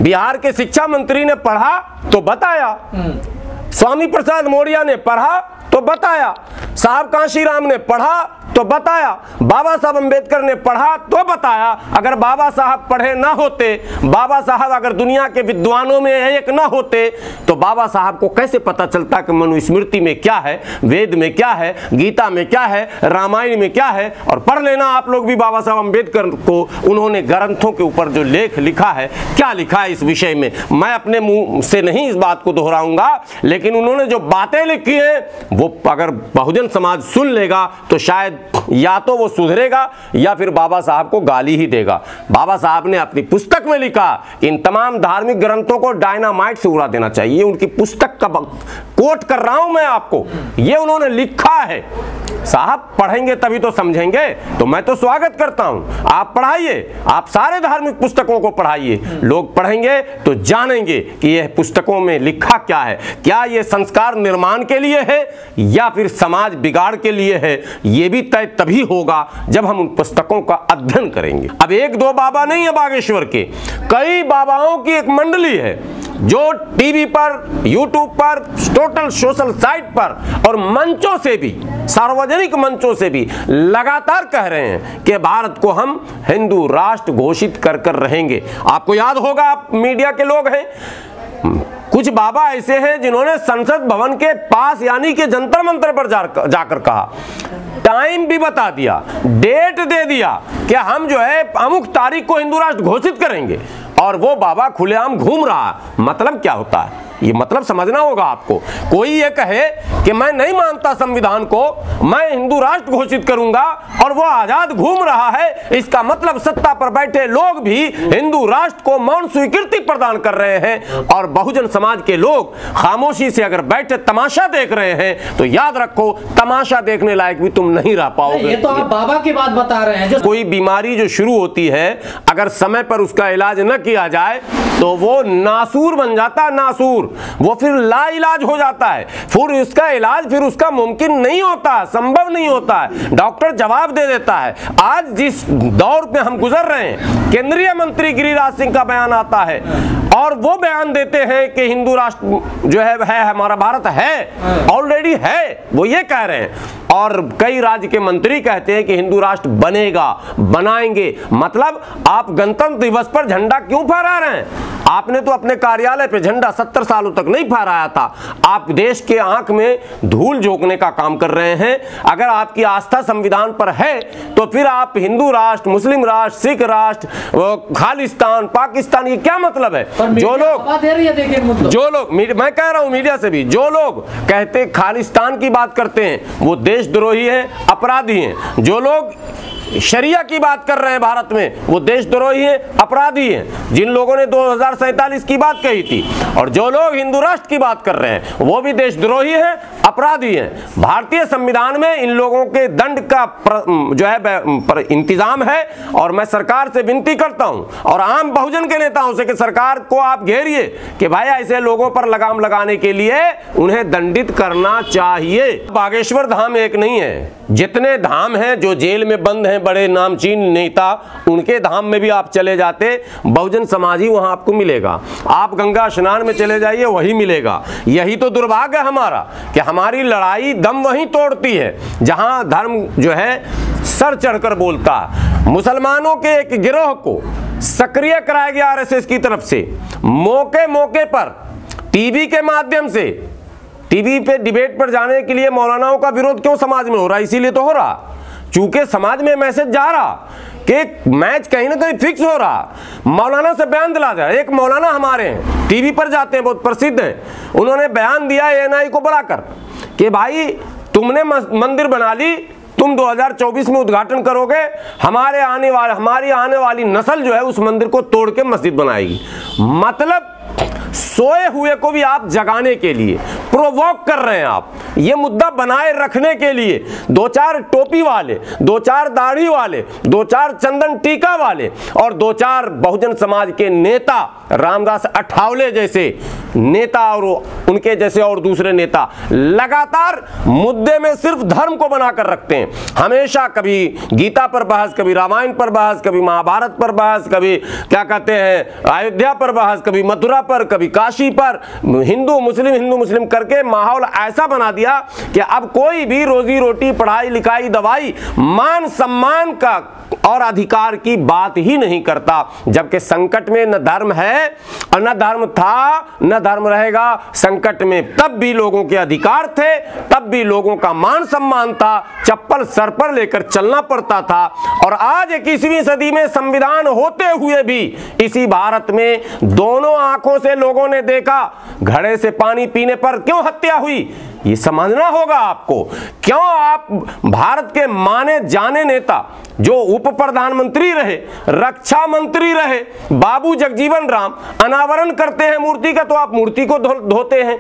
बिहार के शिक्षा मंत्री ने पढ़ा तो बताया, स्वामी प्रसाद मौर्य ने पढ़ा तो बताया, साहब कांशीराम ने पढ़ा तो बताया, बाबा साहब अंबेडकर ने पढ़ा तो बताया। अगर बाबा साहब पढ़े ना होते, बाबा साहब अगर दुनिया के विद्वानों में एक ना होते, तो बाबा साहब को कैसे पता चलता कि मनुस्मृति में क्या है, वेद में क्या है, गीता में क्या है, रामायण में क्या है। और पढ़ लेना आप लोग भी बाबा साहब अंबेडकर को, उन्होंने ग्रंथों के ऊपर जो लेख लिखा है, क्या लिखा है इस विषय में, मैं अपने मुंह से नहीं इस बात को दोहराऊंगा, लेकिन उन्होंने जो बातें लिखी हैं वो अगर बहुजन समाज सुन लेगा तो शायद या तो वो सुधरेगा या फिर बाबा साहब को गाली ही देगा। बाबा साहब ने अपनी पुस्तक में लिखा, इन तमाम धार्मिक ग्रंथों को डायनामाइट से उड़ा देना चाहिए। उनकी पुस्तक का कोट कर रहा हूं मैं आपको, ये उन्होंने लिखा है। साहब पढ़ेंगे तभी तो समझेंगे, तो मैं तो स्वागत करता हूं, आप पढ़ाइए, आप सारे धार्मिक पुस्तकों को पढ़ाइए। लोग पढ़ेंगे तो जानेंगे कि यह पुस्तकों में लिखा क्या है, क्या यह संस्कार निर्माण के लिए है या फिर समाज बिगाड़ के लिए है। यह भी तय तभी होगा जब हम उन पुस्तकों का अध्ययन करेंगे। अब एक दो बाबा नहीं है बागेश्वर के, कई बाबाओं की एक मंडली है जो टीवी पर, यूट्यूब पर, टोटल सोशल साइट पर और मंचों से भी, सार्वजनिक मंचों से भी लगातार कह रहे हैं कि भारत को हम हिंदू राष्ट्र घोषित कर कर रहेंगे। आपको याद होगा, आप मीडिया के लोग हैं, कुछ बाबा ऐसे हैं जिन्होंने संसद भवन के पास यानी कि जंतर मंतर पर जाकर कहा, टाइम भी बता दिया, डेट दे दिया कि हम जो है अमुक तारीख को हिंदू राष्ट्र घोषित करेंगे, और वो बाबा खुलेआम घूम रहा। मतलब क्या होता है, ये मतलब समझना होगा आपको। कोई ये कहे कि मैं नहीं मानता संविधान को, मैं हिंदू राष्ट्र घोषित करूंगा, और वो आजाद घूम रहा है, इसका मतलब सत्ता पर बैठे लोग भी हिंदू राष्ट्र को मौन स्वीकृति प्रदान कर रहे हैं, और बहुजन समाज के लोग खामोशी से अगर बैठे तमाशा देख रहे हैं, तो याद रखो तमाशा देखने लायक भी तुम नहीं रह पाओगे। ये तो आप बाबा की बात बता रहे हैं। जो कोई बीमारी जो शुरू होती है, अगर समय पर उसका इलाज न किया जाए तो वो नासूर बन जाता है, नासूर, वो फिर लाइलाज हो जाता है, फिर उसका इलाज फिर उसका मुमकिन नहीं होता, संभव नहीं होता है, डॉक्टर जवाब दे देता है। आज जिस दौर पे हम गुजर रहे हैं, केंद्रीय मंत्री गिरिराज सिंह का बयान आता है और वो बयान देते हैं कि हिंदू राष्ट्र जो है हमारा भारत है, ऑलरेडी है, वो ये कह रहे हैं, और कई राज्य के मंत्री कहते हैं कि हिंदू राष्ट्र बनेगा, बनाएंगे। मतलब आप गणतंत्र दिवस पर झंडा क्यों फहरा रहे हैं? आपने तो अपने कार्यालय पे झंडा 70 सालों तक नहीं फहराया था। आप देश के आंख में धूल झोंकने का काम कर रहे हैं। अगर आपकी आस्था संविधान पर है तो फिर आप हिंदू राष्ट्र, मुस्लिम राष्ट्र, सिख राष्ट्र, खालिस्तान, पाकिस्तान, ये क्या मतलब है? जो लोग मैं कह रहा हूं मीडिया से भी, जो लोग कहते खालिस्तान की बात करते हैं वो देशद्रोही हैं, अपराधी हैं। जो लोग शरिया की बात कर रहे हैं भारत में, वो देशद्रोही हैं, अपराधी हैं, जिन लोगों ने 2047 की बात कही थी। और जो लोग हिंदू राष्ट्र की बात कर रहे हैं वो भी देशद्रोही हैं, अपराधी हैं। भारतीय संविधान में इन लोगों के दंड का जो है इंतजाम है, और मैं सरकार से विनती करता हूं और आम बहुजन के नेताओं से कि सरकार को आप घेरिए कि भाई ऐसे लोगों पर लगाम लगाने के लिए उन्हें दंडित करना चाहिए। बागेश्वर धाम एक नहीं है, जितने धाम हैं जो जेल में बंद हैं बड़े नामचीन नेता, उनके धाम में भी आप चले जाते, बहुजन समाज ही वहां आपको मिलेगा। आप गंगा स्नान में चले जाइए, वही मिलेगा। यही तो दुर्भाग्य है हमारा कि हमारी लड़ाई दम वहीं तोड़ती है जहां धर्म जो है सर चढ़कर बोलता है। मुसलमानों के एक गिरोह को सक्रिय कराया गया आरएसएस की तरफ से, मौके मौके पर टीवी के माध्यम से, टीवी पे डिबेट पर जाने के लिए मौलानाओं का विरोध क्यों समाज में हो रहा है? इसीलिए तो हो रहा, चूंकि समाज में मैसेज जा रहा कि मैच कहीं ना कहीं फिक्स हो रहा, मौलाना से बयान दिला जाए। एक मौलाना हमारे हैं, टीवी पर जाते हैं, बहुत प्रसिद्ध हैं, उन्होंने बयान दिया एएनआई को बुलाकर कि भाई तुमने मंदिर बना ली, तुम 2024 में उद्घाटन करोगे, हमारी आने वाली नस्ल जो है उस मंदिर को तोड़ के मस्जिद बनाएगी। मतलब सोए हुए को भी आप जगाने के लिए प्रोवोक कर रहे हैं आप। ये मुद्दा बनाए रखने के लिए 2-4 टोपी वाले, 2-4 दाढ़ी वाले, 2-4 चंदन टीका वाले और 2-4 बहुजन समाज के नेता, रामदास अठावले जैसे नेता और उनके जैसे और दूसरे नेता लगातार मुद्दे में सिर्फ धर्म को बनाकर रखते हैं। हमेशा कभी गीता पर बहस, कभी रामायण पर बहस, कभी महाभारत पर बहस, कभी क्या कहते हैं अयोध्या पर बहस, कभी मथुरा पर, कभी काशी पर, हिंदू मुस्लिम करके माहौल ऐसा बना दिया कि अब कोई भी रोजी रोटी, पढ़ाई लिखाई, दवाई, मान सम्मान का और अधिकार की बात ही नहीं करता। जबकि संकट में न धर्म है और न धर्म था न धर्म रहेगा। संकट में तब भी लोगों के अधिकार थे, तब भी लोगों का मान सम्मान था, चप्पल सर पर लेकर चलना पड़ता था। और आज 21वीं सदी में संविधान होते हुए भी इसी भारत में दोनों आंखों से लोगों ने देखा घड़े से पानी पीने पर क्यों हत्या हुई। ये समझना होगा आपको। क्यों आप भारत के माने जाने नेता जो उप प्रधानमंत्री रहे, रक्षा मंत्री रहे, बाबू जगजीवन राम अनावरण करते हैं मूर्ति का तो आप मूर्ति को धोते हैं।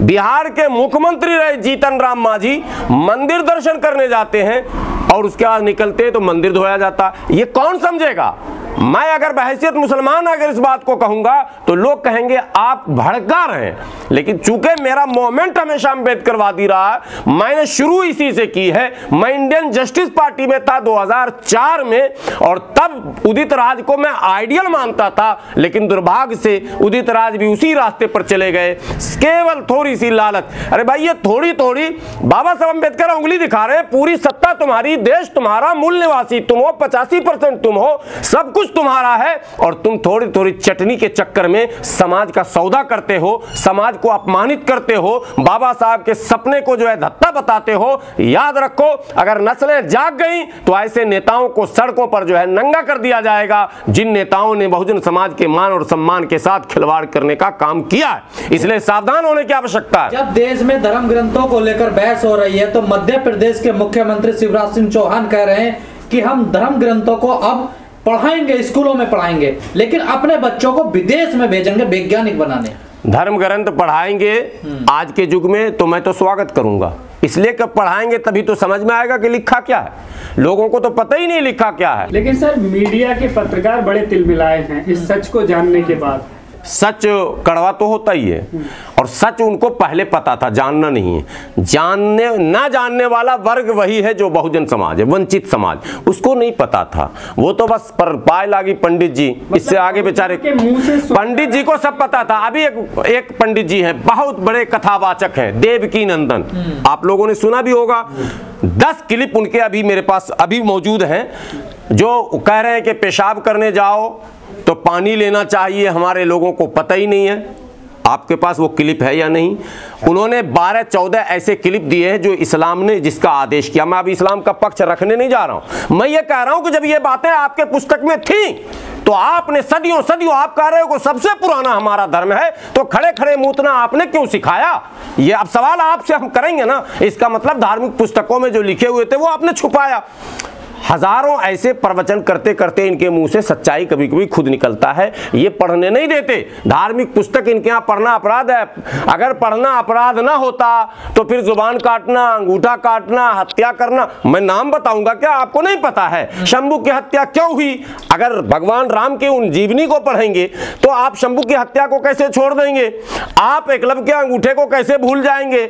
बिहार के मुख्यमंत्री रहे जीतन राम मांझी मंदिर दर्शन करने जाते हैं और उसके बाद निकलते हैं तो मंदिर धोया जाता। ये कौन समझेगा? मैं अगर बहैसियत मुसलमान अगर इस बात को कहूंगा तो लोग कहेंगे आप भड़का रहे हैं। लेकिन चूंकि मेरा मोमेंट हमेशा अम्बेडकरवादी रहा है, मैंने शुरू इसी से की है। मैं इंडियन जस्टिस पार्टी में था 2004 में और तब उदित राज को मैं आइडियल मानता था। लेकिन दुर्भाग्य से उदित राज भी उसी रास्ते पर चले गए, केवल थोड़ी सी लालच। अरे भाई ये थोड़ी थोड़ी बाबा साहब अम्बेडकर उंगली दिखा रहे हैं, पूरी सत्ता तुम्हारी, देश तुम्हारा, मूल निवासी तुम हो, 85% तुम हो, सब कुछ तुम्हारा है और तुम थोड़ी थोड़ी चटनी के चक्कर में समाज का सौदा करते हो, समाज को अपमानित करते हो, बाबा साहब के सपने को जो है धत्ता बताते हो। याद रखो, अगर नस्लें जाग गई तो ऐसे नेताओं को सड़कों पर जो है नंगा कर दिया जाएगा जिन नेताओं ने बहुजन समाज के मान और सम्मान के साथ खिलवाड़ करने का काम किया है। इसलिए सावधान होने की आवश्यकता है। जब देश में धर्म ग्रंथों को लेकर बहस हो रही है तो मध्य प्रदेश के मुख्यमंत्री शिवराज सिंह चौहान कह रहे हैं कि हम धर्म ग्रंथों को अब पढ़ाएंगे, स्कूलों में पढ़ाएंगे, लेकिन अपने बच्चों को विदेश में भेजेंगे वैज्ञानिक बनाने। धर्म ग्रंथ पढ़ाएंगे आज के युग में तो मैं तो स्वागत करूंगा, इसलिए कि पढ़ाएंगे तभी तो समझ में आएगा कि लिखा क्या है। लोगों को तो पता ही नहीं लिखा क्या है। लेकिन सर मीडिया के पत्रकार बड़े तिलमिलाए हैं इस सच को जानने के बाद। सच कड़वा तो होता ही है और सच उनको पहले पता था, जानना नहीं है। जानने ना जानने वाला वर्ग वही है जो बहुजन समाज है, वंचित समाज, उसको नहीं पता था। वो तो बस पर पाए लागी पंडित जी, इससे आगे बेचारे पंडित जी को सब पता था। अभी एक पंडित जी हैं, बहुत बड़े कथावाचक हैं, देवकी नंदन, आप लोगों ने सुना भी होगा। 10 क्लिप उनके अभी मेरे पास अभी मौजूद हैं जो कह रहे हैं कि पेशाब करने जाओ तो पानी लेना चाहिए, हमारे लोगों को पता ही नहीं है। आपके पास वो क्लिप है या नहीं? उन्होंने 12-14 ऐसे क्लिप दिए हैं जो इस्लाम ने जिसका आदेश किया। मैं अभी इस्लाम का पक्ष रखने नहीं जा रहा हूं, मैं ये कह रहा हूं कि जब ये बातें आपके पुस्तक में थी तो आपने सदियों आप कह रहे हो कि सबसे पुराना हमारा धर्म है, तो खड़े खड़े मूतना आपने क्यों सिखाया? ये अब सवाल आपसे हम करेंगे ना। इसका मतलब धार्मिक पुस्तकों में जो लिखे हुए थे वो आपने छुपाया। हजारों ऐसे प्रवचन करते करते इनके मुंह से सच्चाई कभी कभी खुद निकलता है। ये पढ़ने नहीं देते, धार्मिक पुस्तक इनके यहाँ पढ़ना अपराध है। अगर पढ़ना अपराध ना होता तो फिर जुबान काटना, अंगूठा काटना, हत्या करना, मैं नाम बताऊंगा क्या? आपको नहीं पता है शंभू की हत्या क्यों हुई? अगर भगवान राम की उन जीवनी को पढ़ेंगे तो आप शंभू की हत्या को कैसे छोड़ देंगे? आप एकलव्य के अंगूठे को कैसे भूल जाएंगे?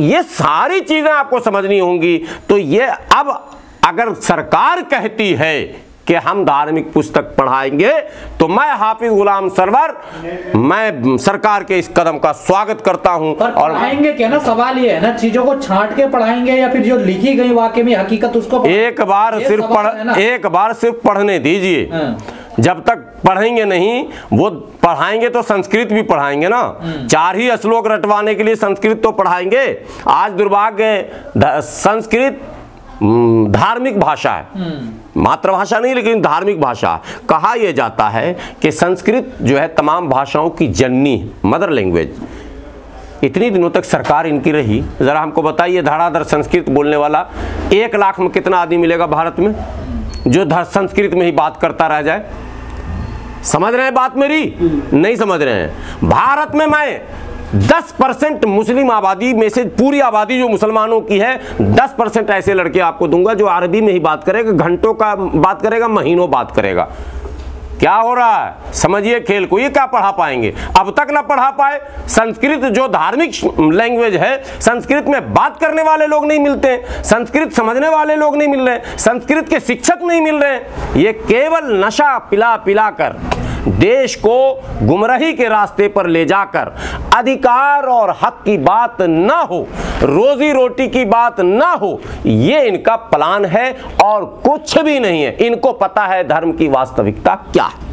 ये सारी चीजें आपको समझनी होंगी। तो ये अब अगर सरकार कहती है कि हम धार्मिक पुस्तक पढ़ाएंगे तो मैं हाफिज गुलाम सरवर, मैं सरकार के इस कदम का स्वागत करता हूं। और पढ़ाएंगे क्या ना, सवाल ये है ना, चीजों को छांट के पढ़ाएंगे या फिर जो लिखी गई वाकई में हकीकत उसको एक बार सिर्फ पढ़ने दीजिए। जब तक पढ़ेंगे नहीं, वो पढ़ाएंगे तो संस्कृत भी पढ़ाएंगे ना। 4 ही श्लोक रटवाने के लिए संस्कृत तो पढ़ाएंगे। आज दुर्भाग्य संस्कृत धार्मिक भाषा है, मातृभाषा नहीं लेकिन धार्मिक भाषा। कहा यह जाता है कि संस्कृत जो है तमाम भाषाओं की जननी, मदर लैंग्वेज। इतनी दिनों तक सरकार इनकी रही। जरा हमको बताइए, धड़ाधड़ संस्कृत बोलने वाला 1 लाख में कितना आदमी मिलेगा भारत में जो संस्कृत में ही बात करता रह जाए? समझ रहे हैं बात मेरी? नहीं समझ रहे हैं। भारत में मैं 10% मुस्लिम आबादी में से पूरी आबादी जो मुसलमानों की है, 10% ऐसे लड़के आपको दूंगा जो अरबी में ही बात करेगा, घंटों का बात करेगा, महीनों बात करेगा। क्या हो रहा है समझिए खेल को, ये क्या पढ़ा पाएंगे? अब तक ना पढ़ा पाए। संस्कृत जो धार्मिक लैंग्वेज है, संस्कृत में बात करने वाले लोग नहीं मिलते, संस्कृत समझने वाले लोग नहीं मिल रहे, संस्कृत के शिक्षक नहीं मिल रहे। ये केवल नशा पिला पिला कर देश को गुमराही के रास्ते पर ले जाकर अधिकार और हक की बात ना हो, रोजी रोटी की बात ना हो, ये इनका प्लान है और कुछ भी नहीं है। इनको पता है धर्म की वास्तविकता क्या है।